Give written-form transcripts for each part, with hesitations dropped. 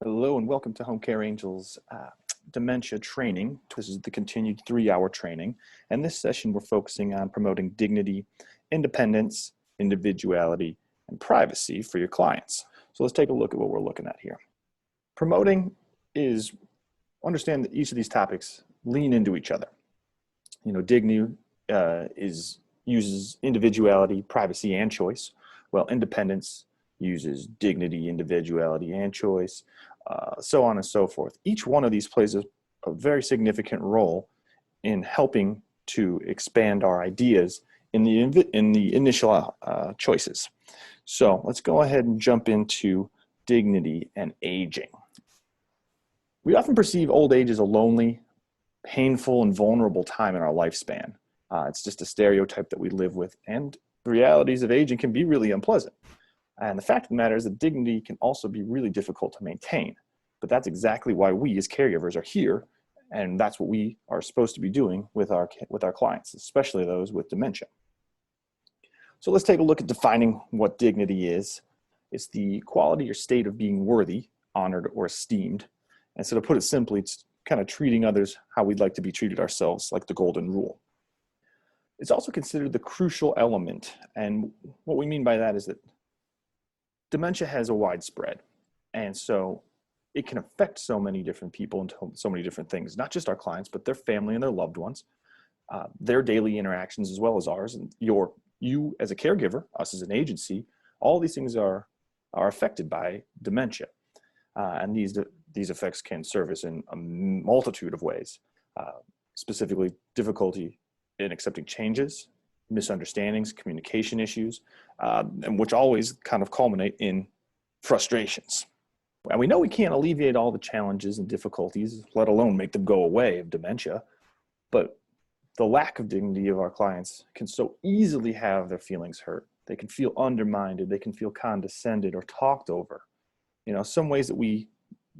Hello and welcome to Home Care Angels Dementia Training. This is the continued 3-hour training. And this session we're focusing on promoting dignity, independence, individuality, and privacy for your clients. So let's take a look at what we're looking at here. Promoting is, understand that each of these topics lean into each other. Dignity uses individuality, privacy, and choice. Well, independence uses dignity, individuality, and choice. So on and so forth. Each one of these plays a very significant role in helping to expand our ideas in the initial choices. So let's go ahead and jump into dignity and aging. We often perceive old age as a lonely, painful, and vulnerable time in our lifespan. It's just a stereotype that we live with, and the realities of aging can be really unpleasant. And the fact of the matter is that dignity can also be really difficult to maintain. But that's exactly why we as caregivers are here, and that's what we are supposed to be doing with our clients, especially those with dementia. So let's take a look at defining what dignity is. It's the quality or state of being worthy, honored, or esteemed. And so to put it simply, it's kind of treating others how we'd like to be treated ourselves, like the golden rule. It's also considered the crucial element, and what we mean by that is that dementia has a widespread, and so it can affect so many different people and so many different things, not just our clients, but their family and their loved ones, their daily interactions as well as ours, and you as a caregiver, us as an agency. All these things are affected by dementia, and these effects can surface in a multitude of ways, specifically difficulty in accepting changes, misunderstandings, communication issues, and which always kind of culminate in frustrations. And we know we can't alleviate all the challenges and difficulties, let alone make them go away, of dementia, but the lack of dignity of our clients can so easily have their feelings hurt. They can feel undermined, they can feel condescended or talked over. Some ways that we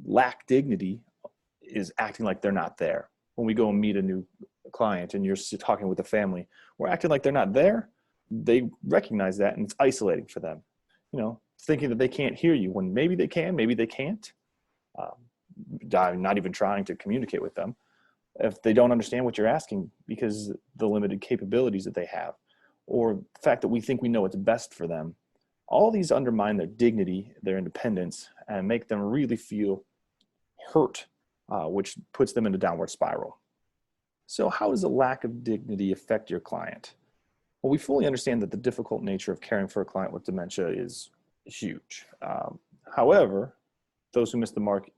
lack dignity is acting like they're not there. When we go and meet a new client and you're talking with the family, we're acting like they're not there. They recognize that, and it's isolating for them. Thinking that they can't hear you when maybe they can, maybe they can't. Not even trying to communicate with them if they don't understand what you're asking because the limited capabilities that they have, or the fact that we think we know what's best for them. All these undermine their dignity, their independence, and make them really feel hurt, which puts them in a downward spiral. So how does a lack of dignity affect your client? Well, we fully understand that the difficult nature of caring for a client with dementia is huge. However, those who miss the mark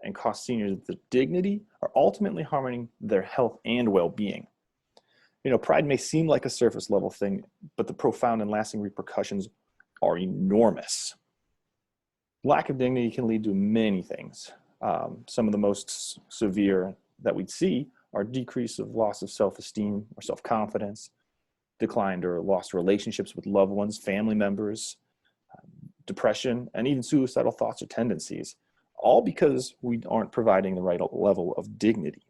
and cost seniors the dignity are ultimately harming their health and well-being. Pride may seem like a surface level thing, but the profound and lasting repercussions are enormous. Lack of dignity can lead to many things. Some of the most severe that we'd see are decrease of loss of self-esteem or self-confidence, declined or lost relationships with loved ones, family members, depression, and even suicidal thoughts or tendencies, all because we aren't providing the right level of dignity.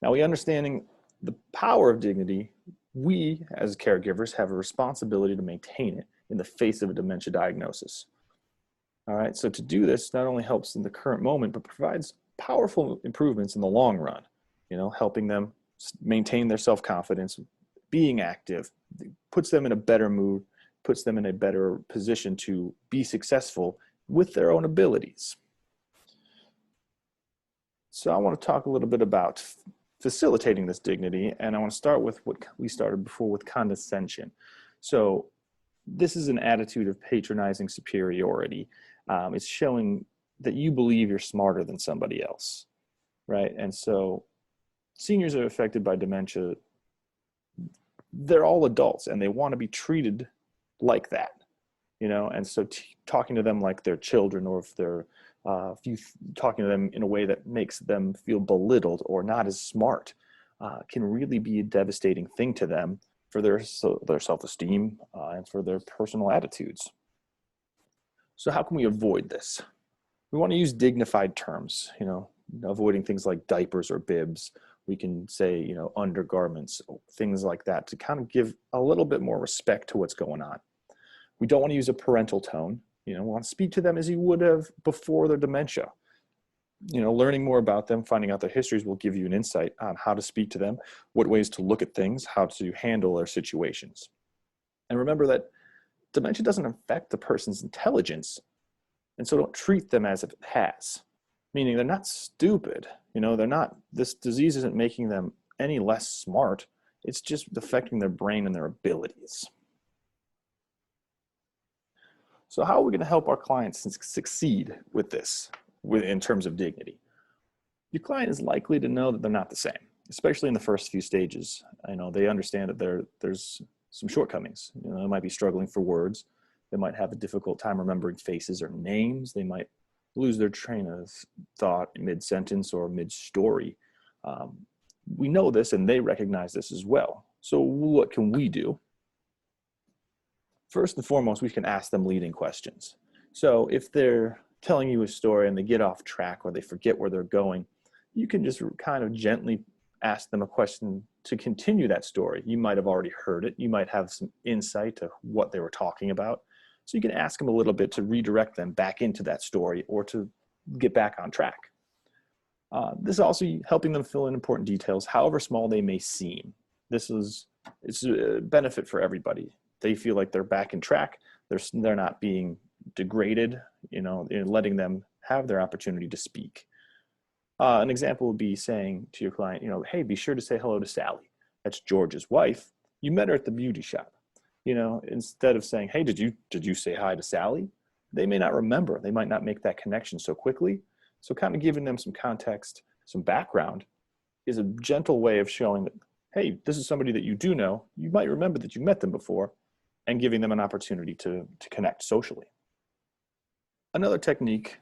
Now, we understanding the power of dignity, we as caregivers have a responsibility to maintain it in the face of a dementia diagnosis. All right, so to do this not only helps in the current moment, but provides powerful improvements in the long run, helping them maintain their self-confidence, being active, puts them in a better mood, puts them in a better position to be successful with their own abilities. So I want to talk a little bit about facilitating this dignity, and I want to start with what we started before with condescension. So this is an attitude of patronizing superiority. It's showing that you believe you're smarter than somebody else, right? And so seniors are affected by dementia. They're all adults and they want to be treated like that, and so talking to them like they're children, or if you talking to them in a way that makes them feel belittled or not as smart, can really be a devastating thing to them for their self-esteem and for their personal attitudes. So how can we avoid this? We want to use dignified terms, avoiding things like diapers or bibs. We can say, undergarments, things like that, to kind of give a little bit more respect to what's going on. We don't want to use a parental tone. Want to speak to them as you would have before their dementia. Learning more about them, finding out their histories will give you an insight on how to speak to them, what ways to look at things, how to handle their situations. And remember that dementia doesn't affect the person's intelligence, and so don't treat them as if it has. Meaning they're not stupid. This disease isn't making them any less smart. It's just affecting their brain and their abilities. So how are we going to help our clients succeed with this in terms of dignity? Your client is likely to know that they're not the same, especially in the first few stages. They understand that there's some shortcomings. They might be struggling for words. They might have a difficult time remembering faces or names. They might lose their train of thought mid-sentence or mid-story. We know this, and they recognize this as well. So what can we do? First and foremost, we can ask them leading questions. So if they're telling you a story and they get off track or they forget where they're going, you can just kind of gently ask them a question to continue that story. You might have already heard it. You might have some insight to what they were talking about. So you can ask them a little bit to redirect them back into that story or to get back on track. This is also helping them fill in important details, however small they may seem. It's a benefit for everybody. They feel like they're back in track. They're not being degraded, letting them have their opportunity to speak. An example would be saying to your client, hey, be sure to say hello to Sally. That's George's wife. You met her at the beauty shop. Instead of saying, hey, did you say hi to Sally? They may not remember. They might not make that connection so quickly. So kind of giving them some context, some background is a gentle way of showing that, hey, this is somebody that you do know. You might remember that you met them before, and giving them an opportunity to connect socially. Another technique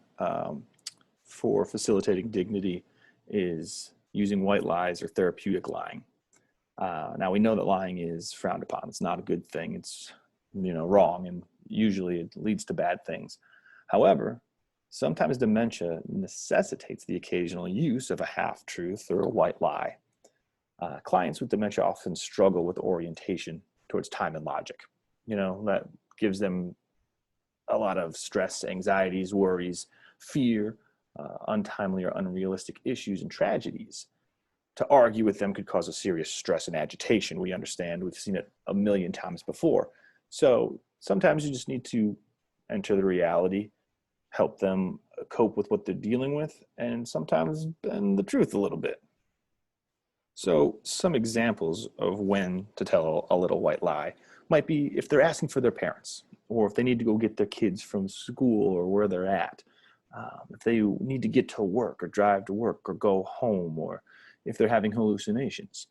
for facilitating dignity is using white lies or therapeutic lying. Now we know that lying is frowned upon. It's not a good thing. It's wrong, and usually it leads to bad things. However, sometimes dementia necessitates the occasional use of a half-truth or a white lie. Clients with dementia often struggle with orientation towards time and logic. That gives them a lot of stress, anxieties, worries, fear, untimely or unrealistic issues and tragedies. To argue with them could cause a serious stress and agitation. We understand. We've seen it a million times before. So sometimes you just need to enter the reality, help them cope with what they're dealing with, and sometimes bend the truth a little bit. So some examples of when to tell a little white lie might be if they're asking for their parents, or if they need to go get their kids from school or where they're at, if they need to get to work or drive to work or go home, or if they're having hallucinations.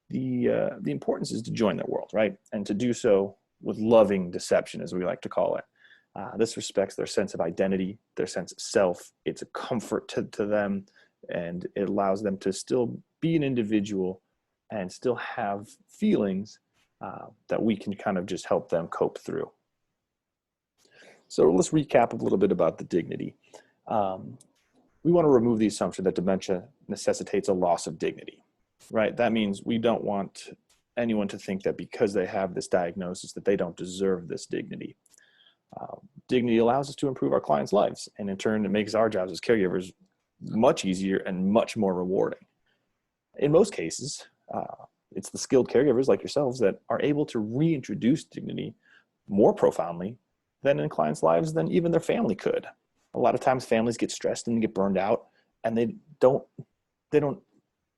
The importance is to join their world, right? And to do so with loving deception, as we like to call it. This respects their sense of identity, their sense of self. It's a comfort to them, and it allows them to still be an individual and still have feelings that we can kind of just help them cope through. So let's recap a little bit about the dignity. We want to remove the assumption that dementia necessitates a loss of dignity, right? That means we don't want anyone to think that because they have this diagnosis that they don't deserve this dignity. Dignity allows us to improve our clients' lives, and in turn, it makes our jobs as caregivers much easier and much more rewarding. In most cases, it's the skilled caregivers like yourselves that are able to reintroduce dignity more profoundly than in clients' lives than even their family could. A lot of times families get stressed and get burned out, and they don't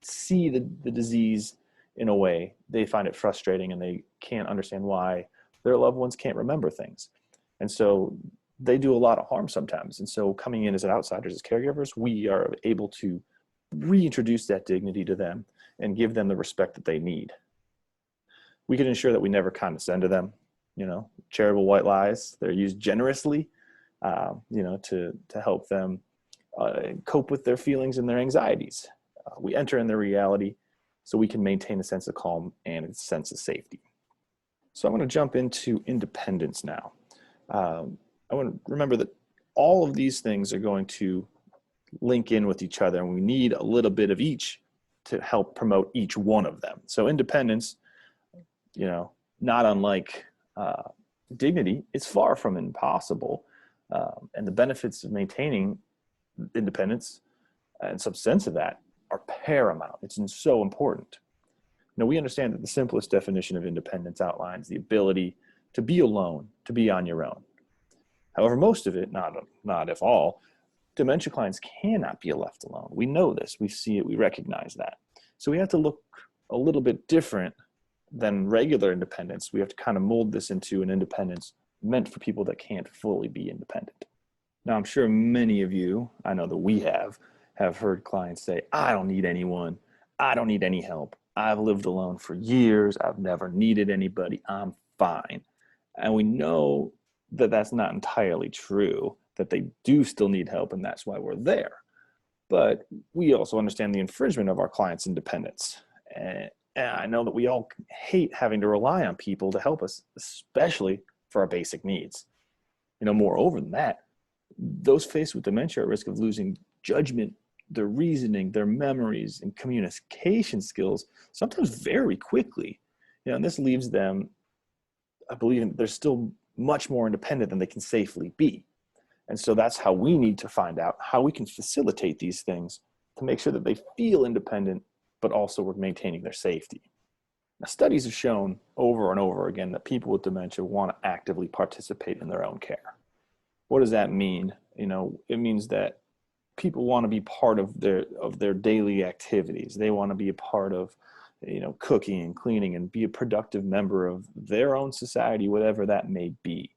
see the disease in a way. They find it frustrating, and they can't understand why their loved ones can't remember things. And so they do a lot of harm sometimes. And so coming in as outsiders, as caregivers, we are able to reintroduce that dignity to them and give them the respect that they need. We can ensure that we never condescend to them. Charitable white lies, they're used generously, to help them cope with their feelings and their anxieties. We enter in their reality so we can maintain a sense of calm and a sense of safety. So I'm going to jump into independence now. I want to remember that all of these things are going to link in with each other, and we need a little bit of each to help promote each one of them. So independence, not unlike dignity, it's far from impossible. And the benefits of maintaining independence and some sense of that are paramount. It's so important. Now, we understand that the simplest definition of independence outlines the ability to be alone, to be on your own. However, most of it, not if all, dementia clients cannot be left alone. We know this, we see it, we recognize that. So we have to look a little bit different than regular independence. We have to kind of mold this into an independence meant for people that can't fully be independent. Now, I'm sure many of you, I know that we have heard clients say, I don't need anyone. I don't need any help. I've lived alone for years. I've never needed anybody. I'm fine. And we know that that's not entirely true, that they do still need help, and that's why we're there. But we also understand the infringement of our clients' independence. And I know that we all hate having to rely on people to help us, especially for our basic needs. Moreover than that, those faced with dementia are at risk of losing judgment, their reasoning, their memories, and communication skills, sometimes very quickly. And this leaves them, I believe, they're still much more independent than they can safely be. And so that's how we need to find out how we can facilitate these things to make sure that they feel independent, but also we're maintaining their safety. Now, studies have shown over and over again that people with dementia want to actively participate in their own care. What does that mean? It means that people want to be part of their daily activities. They want to be a part of, cooking and cleaning and be a productive member of their own society, whatever that may be.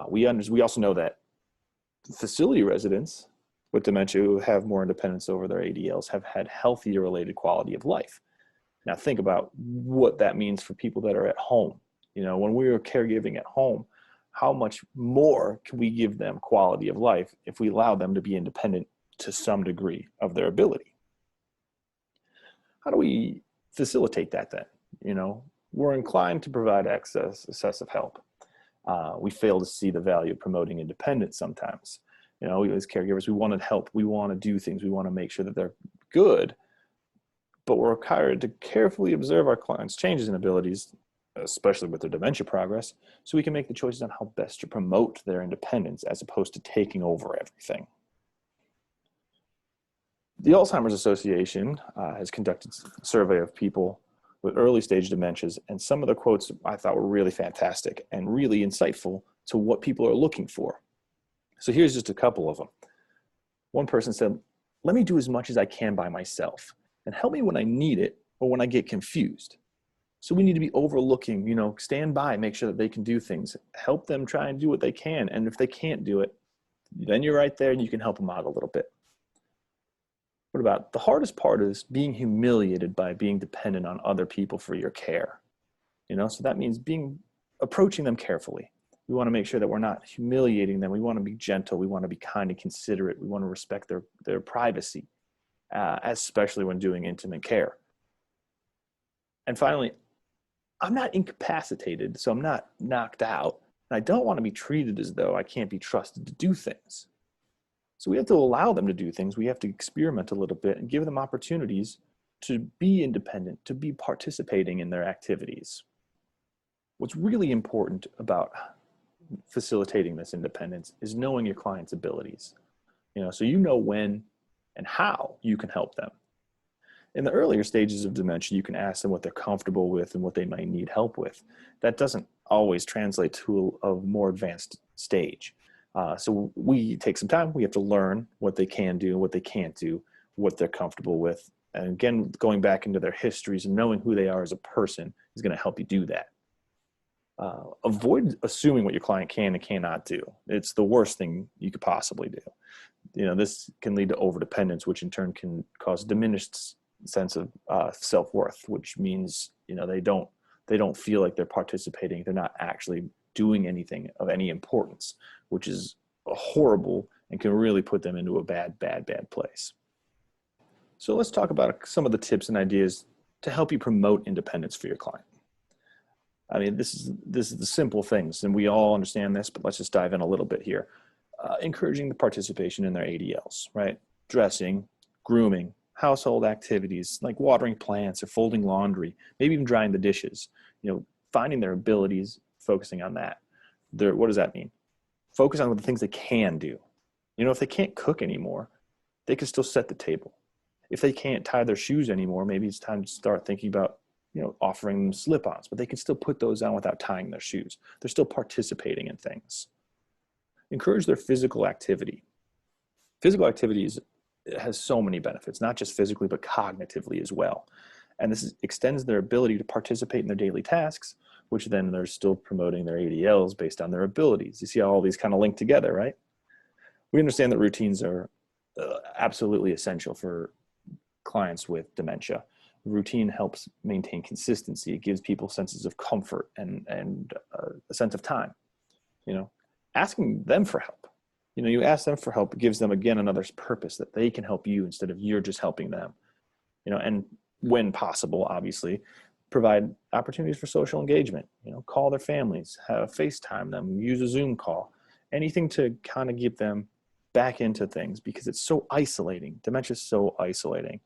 We also know that facility residents with dementia who have more independence over their ADLs have had healthier related quality of life. Now think about what that means for people that are at home. When we are caregiving at home, how much more can we give them quality of life if we allow them to be independent to some degree of their ability? How do we facilitate that then? We're inclined to provide excessive help. We fail to see the value of promoting independence sometimes. As caregivers, we want to help, we want to do things, we want to make sure that they're good, but we're required to carefully observe our clients' changes in abilities, especially with their dementia progress, so we can make the choices on how best to promote their independence as opposed to taking over everything. The Alzheimer's Association has conducted a survey of people with early stage dementias, and some of the quotes I thought were really fantastic and really insightful to what people are looking for. So here's just a couple of them. One person said, "Let me do as much as I can by myself and help me when I need it or when I get confused." So we need to be overlooking, stand by, make sure that they can do things, help them try and do what they can. And if they can't do it, then you're right there and you can help them out a little bit. What about the hardest part is being humiliated by being dependent on other people for your care? So that means approaching them carefully. We want to make sure that we're not humiliating them. We want to be gentle. We want to be kind and considerate. We want to respect their privacy, especially when doing intimate care. And finally, I'm not incapacitated, so I'm not knocked out. And I don't want to be treated as though I can't be trusted to do things. So we have to allow them to do things. We have to experiment a little bit and give them opportunities to be independent, to be participating in their activities. What's really important about facilitating this independence is knowing your client's abilities. So when and how you can help them. In the earlier stages of dementia, you can ask them what they're comfortable with and what they might need help with. That doesn't always translate to a more advanced stage. So we take some time. We have to learn what they can do, what they can't do, what they're comfortable with. And again, going back into their histories and knowing who they are as a person is going to help you do that. Avoid assuming what your client can and cannot do. It's the worst thing you could possibly do. This can lead to overdependence, which in turn can cause diminished sense of self-worth, which means they don't feel like they're participating. They're not actually doing anything of any importance, which is horrible and can really put them into a bad place. So let's talk about some of the tips and ideas to help you promote independence for your client. I mean, this is the simple things, and we all understand this, but let's just dive in a little bit here. Encouraging the participation in their ADLs, right? Dressing, grooming, household activities like watering plants or folding laundry, maybe even drying the dishes. Finding their abilities, focusing on that. What does that mean? Focus on the things they can do. You know, if they can't cook anymore, they can still set the table. If they can't tie their shoes anymore, maybe it's time to start thinking about, you know, offering them slip-ons, but they can still put those on without tying their shoes. They're still participating in things. Encourage their physical activity. Physical activity has so many benefits, not just physically, but cognitively as well. And this extends their ability to participate in their daily tasks, which then they're still promoting their ADLs based on their abilities. You see how all these kind of link together, right? We understand that routines are absolutely essential for clients with dementia. Routine helps maintain consistency. It gives people senses of comfort and a sense of time. You know, asking them for help. You know, you ask them for help, it gives them, again, another purpose that they can help you instead of you're just helping them. You know, and when possible, obviously, provide opportunities for social engagement. You know, call their families, have FaceTime them, use a Zoom call, anything to kind of get them back into things, because it's so isolating. Dementia is so isolating.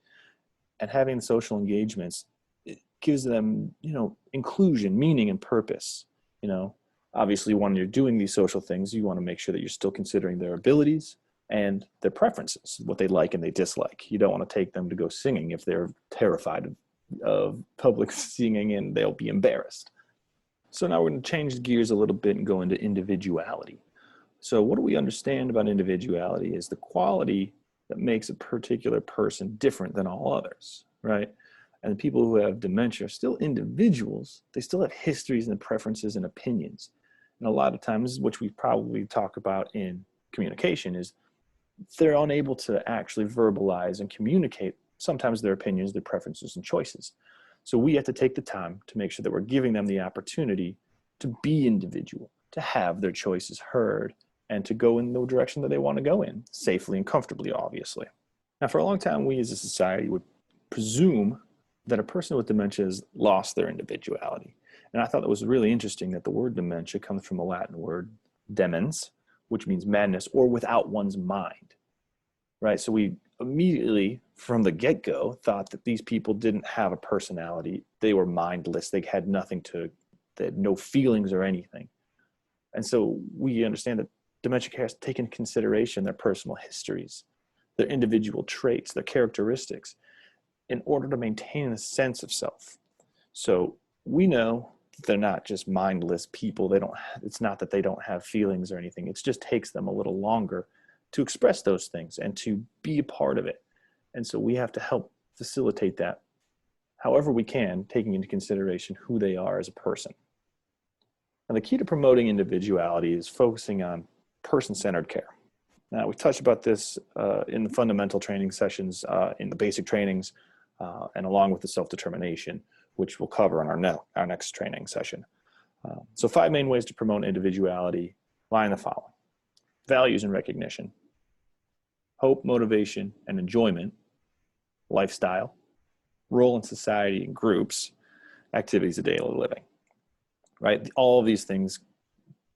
And having social engagements, it gives them, you know, inclusion, meaning, and purpose. You know, obviously, when you're doing these social things, you want to make sure that you're still considering their abilities and their preferences, what they like and they dislike. You don't want to take them to go singing if they're terrified of public singing and they'll be embarrassed. So now we're going to change gears a little bit and go into individuality. So what do we understand about individuality is the quality that makes a particular person different than all others, right? And the people who have dementia are still individuals. They still have histories and preferences and opinions. And a lot of times, which we probably talk about in communication, is they're unable to actually verbalize and communicate sometimes their opinions, their preferences, and choices. So we have to take the time to make sure that we're giving them the opportunity to be individual, to have their choices heard, and to go in the direction that they want to go in, safely and comfortably, obviously. Now, for a long time, we as a society would presume that a person with dementia has lost their individuality. And I thought that was really interesting that the word dementia comes from the Latin word demens, which means madness or without one's mind, right? So we immediately, from the get-go, thought that these people didn't have a personality. They were mindless. They had they had no feelings or anything. And so we understand that dementia care has to take into consideration their personal histories, their individual traits, their characteristics, in order to maintain a sense of self. So we know that they're not just mindless people. It's not that they don't have feelings or anything. It just takes them a little longer to express those things and to be a part of it. And so we have to help facilitate that however we can, taking into consideration who they are as a person. And the key to promoting individuality is focusing on person-centered care. Now, we touched about this in the fundamental training sessions, in the basic trainings, and along with the self-determination, which we'll cover in our next training session. So 5 main ways to promote individuality lie in the following: values and recognition, hope, motivation, and enjoyment, lifestyle, role in society and groups, activities of daily living, right? All of these things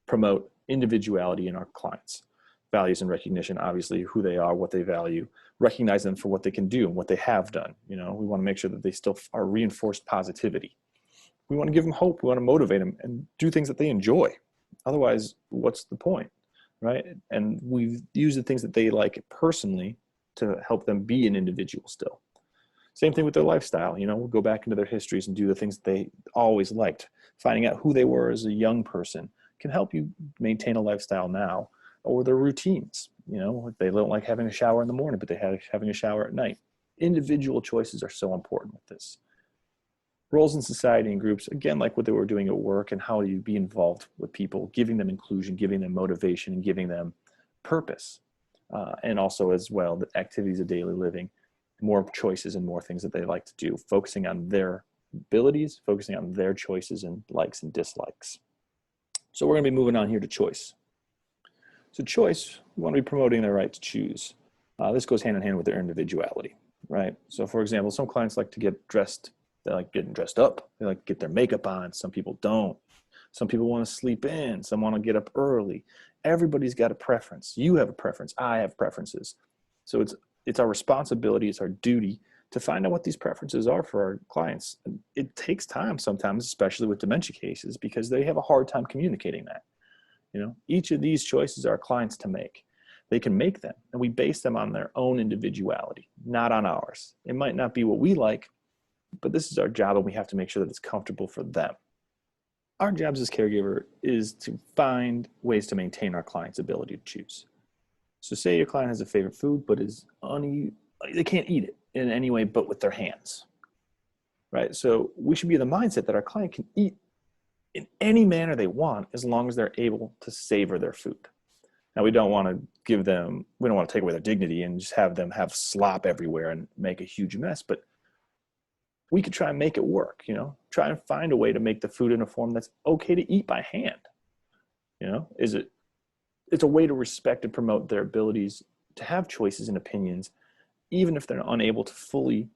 promote individuality in our clients. Values and recognition, obviously, who they are, what they value, recognize them for what they can do and what they have done. You know, we want to make sure that they still are reinforced positivity. We want to give them hope. We want to motivate them and do things that they enjoy. Otherwise, what's the point, right? And we've used the things that they like personally to help them be an individual still. Same thing with their lifestyle. You know, we'll go back into their histories and do the things that they always liked. Finding out who they were as a young person can help you maintain a lifestyle now, or their routines. You know, they don't like having a shower in the morning, but they have having a shower at night. Individual choices are so important with this. Roles in society and groups, again, like what they were doing at work, and how you be involved with people, giving them inclusion, giving them motivation, and giving them purpose. And also as well, the activities of daily living, more choices and more things that they like to do, focusing on their abilities, focusing on their choices and likes and dislikes. So we're going to be moving on here to choice. So choice, we want to be promoting their right to choose. This goes hand in hand with their individuality, right? So for example, some clients like to get dressed. They like getting dressed up. They like to get their makeup on. Some people don't. Some people want to sleep in. Some want to get up early. Everybody's got a preference. You have a preference. I have preferences. So it's our responsibility, it's our duty to find out what these preferences are for our clients. And it takes time sometimes, especially with dementia cases, because they have a hard time communicating that. Each of these choices are our clients to make. They can make them, and we base them on their own individuality, not on ours. It might not be what we like, but this is our job, and we have to make sure that it's comfortable for them. Our jobs as caregiver is to find ways to maintain our client's ability to choose. So say your client has a favorite food, but they can't eat it in any way but with their hands, right? So we should be in the mindset that our client can eat in any manner they want as long as they're able to savor their food. Now, we don't want to take away their dignity and just have them have slop everywhere and make a huge mess, but we could try and make it work, try and find a way to make the food in a form that's okay to eat by hand. It's a way to respect and promote their abilities to have choices and opinions, even if they're unable to fully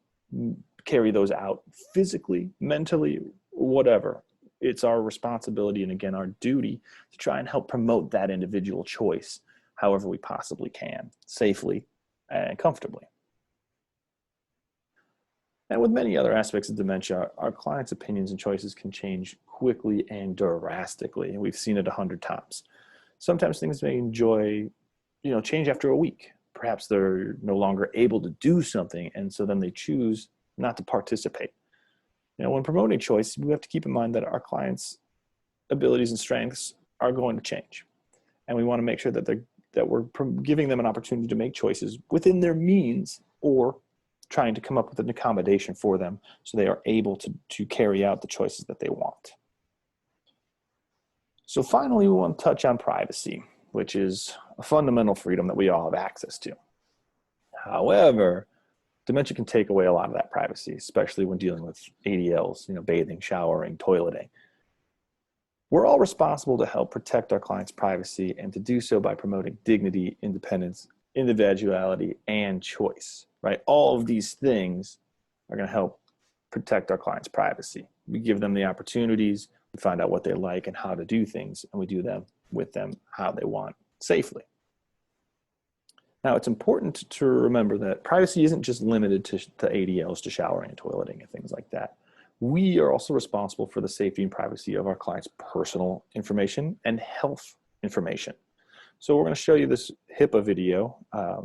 carry those out physically, mentally, whatever. It's our responsibility and, again, our duty to try and help promote that individual choice however we possibly can, safely and comfortably. And with many other aspects of dementia, our clients' opinions and choices can change quickly and drastically, and we've seen it 100 times. Sometimes things may change after a week. Perhaps they're no longer able to do something, and so then they choose not to participate. When promoting choice, we have to keep in mind that our clients' abilities and strengths are going to change. And we want to make sure that we're giving them an opportunity to make choices within their means, or trying to come up with an accommodation for them so they are able to carry out the choices that they want. So finally, we want to touch on privacy, which is a fundamental freedom that we all have access to. However, dementia can take away a lot of that privacy, especially when dealing with ADLs, bathing, showering, toileting. We're all responsible to help protect our clients' privacy, and to do so by promoting dignity, independence, individuality, and choice, right? All of these things are going to help protect our clients' privacy. We give them the opportunities, we find out what they like and how to do things, and we do them with them how they want, safely. Now, it's important to remember that privacy isn't just limited to ADLs, to showering and toileting and things like that. We are also responsible for the safety and privacy of our clients' personal information and health information. So we're going to show you this HIPAA video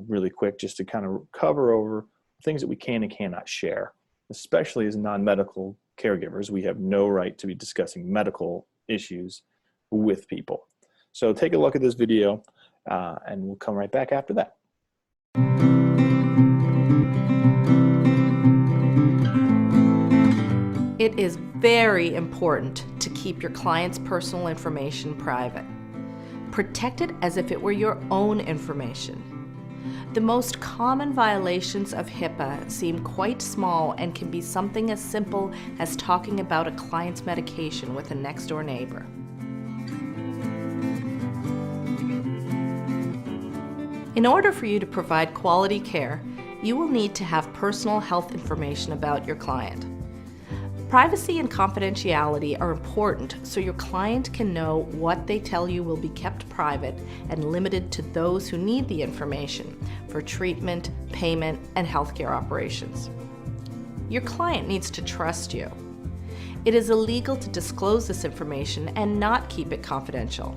really quick, just to kind of cover over things that we can and cannot share. Especially as non-medical caregivers, we have no right to be discussing medical issues with people. So take a look at this video and we'll come right back after that. It is very important to keep your client's personal information private. Protect it as if it were your own information. The most common violations of HIPAA seem quite small and can be something as simple as talking about a client's medication with a next-door neighbor. In order for you to provide quality care, you will need to have personal health information about your client. Privacy and confidentiality are important so your client can know what they tell you will be kept private and limited to those who need the information for treatment, payment, and healthcare operations. Your client needs to trust you. It is illegal to disclose this information and not keep it confidential.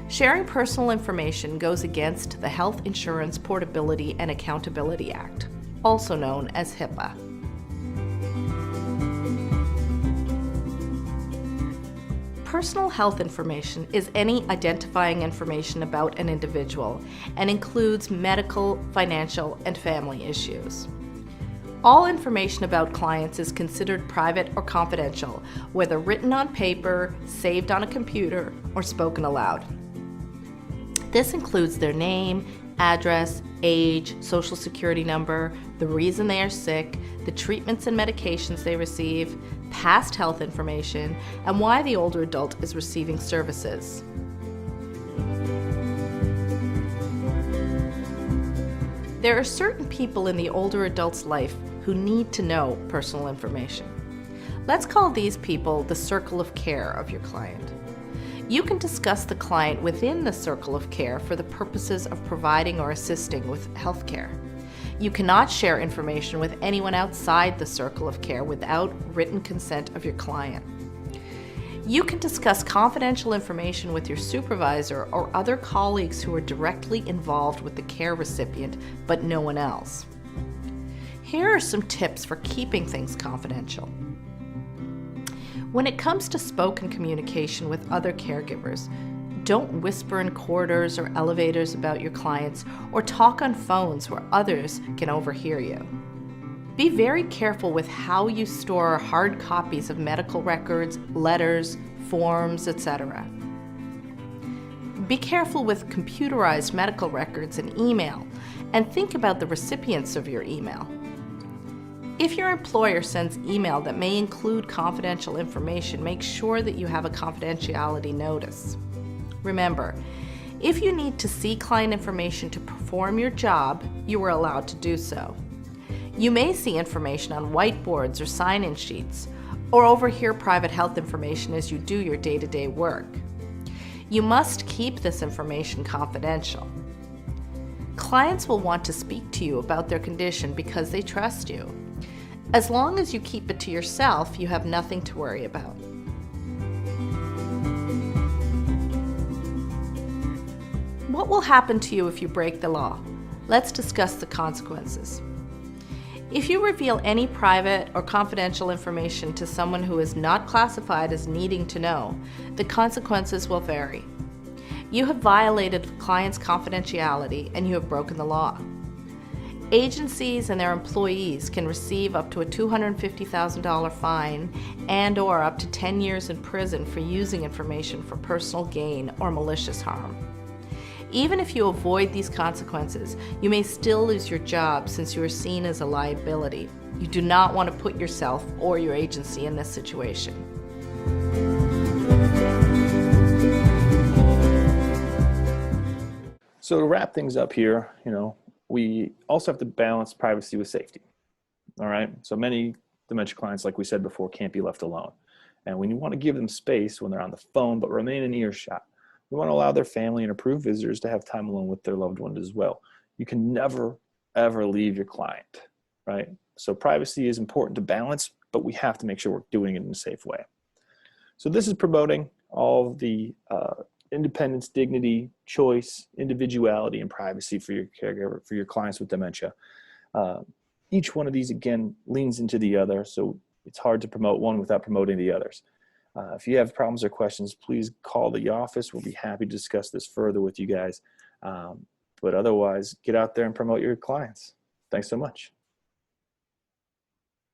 Sharing personal information goes against the Health Insurance Portability and Accountability Act, also known as HIPAA. Personal health information is any identifying information about an individual and includes medical, financial, and family issues. All information about clients is considered private or confidential, whether written on paper, saved on a computer, or spoken aloud. This includes their name, address, age, social security number, the reason they are sick, the treatments and medications they receive, past health information, and why the older adult is receiving services. There are certain people in the older adult's life who need to know personal information. Let's call these people the circle of care of your client. You can discuss the client within the circle of care for the purposes of providing or assisting with health care. You cannot share information with anyone outside the circle of care without written consent of your client. You can discuss confidential information with your supervisor or other colleagues who are directly involved with the care recipient, but no one else. Here are some tips for keeping things confidential. When it comes to spoken communication with other caregivers, don't whisper in corridors or elevators about your clients or talk on phones where others can overhear you. Be very careful with how you store hard copies of medical records, letters, forms, etc. Be careful with computerized medical records and email, and think about the recipients of your email. If your employer sends email that may include confidential information, make sure that you have a confidentiality notice. Remember, if you need to see client information to perform your job, you are allowed to do so. You may see information on whiteboards or sign-in sheets, or overhear private health information as you do your day-to-day work. You must keep this information confidential. Clients will want to speak to you about their condition because they trust you. As long as you keep it to yourself, you have nothing to worry about. What will happen to you if you break the law? Let's discuss the consequences. If you reveal any private or confidential information to someone who is not classified as needing to know, the consequences will vary. You have violated the client's confidentiality and you have broken the law. Agencies and their employees can receive up to a $250,000 fine and/or up to 10 years in prison for using information for personal gain or malicious harm. Even if you avoid these consequences, you may still lose your job since you are seen as a liability. You do not want to put yourself or your agency in this situation. So to wrap things up here, we also have to balance privacy with safety. All right. So many dementia clients, like we said before, can't be left alone. And when you want to give them space when they're on the phone, but remain in earshot, we want to allow their family and approved visitors to have time alone with their loved ones as well. You can never, ever leave your client, right? So privacy is important to balance, but we have to make sure we're doing it in a safe way. So this is promoting all of the independence, dignity, choice, individuality, and privacy for your caregiver, for your clients with dementia. Each one of these, again, leans into the other, so it's hard to promote one without promoting the others. If you have problems or questions, please call the office. We'll be happy to discuss this further with you guys. But otherwise, get out there and promote your clients. Thanks so much.